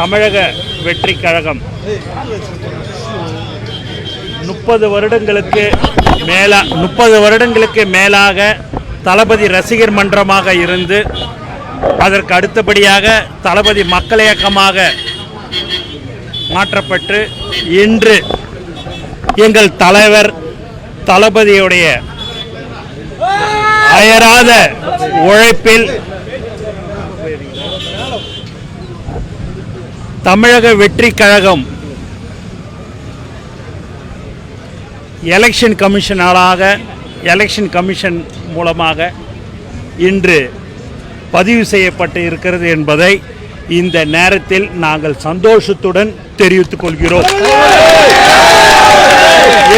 தமிழக வெற்றி கழகம் 30 வருடங்களுக்கு மேலாக தளபதி ரசிகர் மன்றமாக இருந்து அதற்கு அடுத்தபடியாக தளபதி மக்கள் இயக்கமாக மாற்றப்பட்டு இன்று எங்கள் தலைவர் தளபதியுடைய அயராத உழைப்பில் தமிழக வெற்றி கழகம் எலெக்ஷன் கமிஷன் மூலமாக இன்று பதிவு செய்யப்பட்டு இருக்கிறது என்பதை இந்த நேரத்தில் நாங்கள் சந்தோஷத்துடன் தெரிவித்துக் கொள்கிறோம்.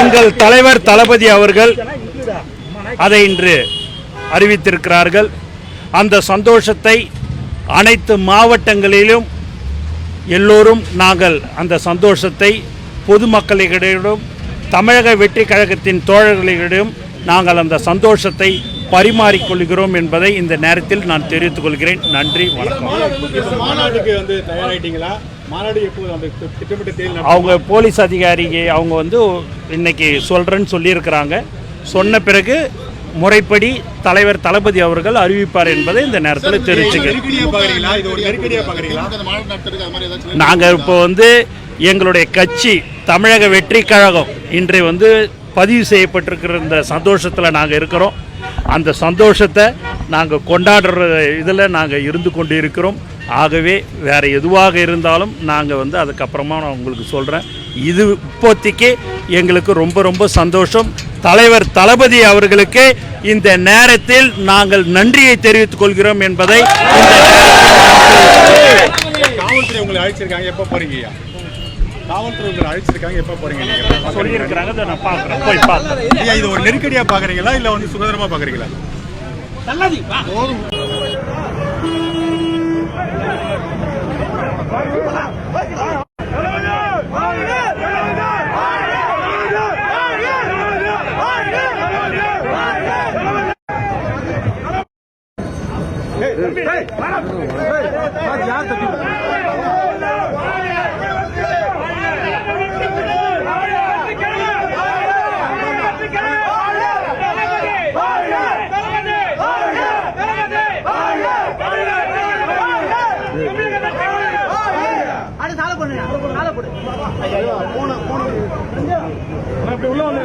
எங்கள் தலைவர் தளபதி அவர்கள் அதை இன்று அறிவித்திருக்கிறார்கள். அந்த சந்தோஷத்தை அனைத்து மாவட்டங்களிலும் எல்லோரும் நாங்கள் அந்த சந்தோஷத்தை பொதுமக்களிடம் தமிழக வெற்றி கழகத்தின் தோழர்களிடம் நாங்கள் அந்த சந்தோஷத்தை பரிமாறிக்கொள்கிறோம் என்பதை இந்த நேரத்தில் நான் தெரிவித்துக் கொள்கிறேன். நன்றி, வணக்கம். அவங்க போலீஸ் அதிகாரிக்கு அவங்க இன்னைக்கு சொல்கிறேன்னு சொல்லியிருக்கிறாங்க. சொன்ன பிறகு முறைப்படி தலைவர் தளபதி அவர்கள் அறிவிப்பார் என்பதை இந்த நேரத்தில் தெரிவிச்சுக்கிறேன். நாங்கள் இப்போ எங்களுடைய கட்சி தமிழக வெற்றி கழகம் இன்று பதிவு செய்யப்பட்டிருக்கிற இந்த சந்தோஷத்தில் நாங்கள் இருக்கிறோம். அந்த சந்தோஷத்தை நாங்கள் கொண்டாடுற இதில் நாங்கள் இருந்து கொண்டு இருக்கிறோம். ஆகவே வேறு எதுவாக இருந்தாலும் நாங்கள் அதுக்கப்புறமா நான் உங்களுக்கு சொல்கிறேன். இது இப்போதைக்கு எங்களுக்கு ரொம்ப ரொம்ப சந்தோஷம். தலைவர் தளபதி அவர்களுக்கு இந்த நேரத்தில் நாங்கள் நன்றியை தெரிவித்துக் கொள்கிறோம் என்பதை காவல்துறை உங்களை அழைச்சிருக்காங்க. எப்போ போறீங்க? காவல்துறை உங்களை அழைச்சிருக்காங்க. எப்போ போறீங்க? சொல்லியிருக்கிறாங்க. நான் பார்க்குறேன், போய் பார்க்குறேன். இது ஒரு நெருக்கடியா பார்க்குறீங்களா இல்லை சுதந்திரமா பார்க்குறீங்களா? உள்ள வந்து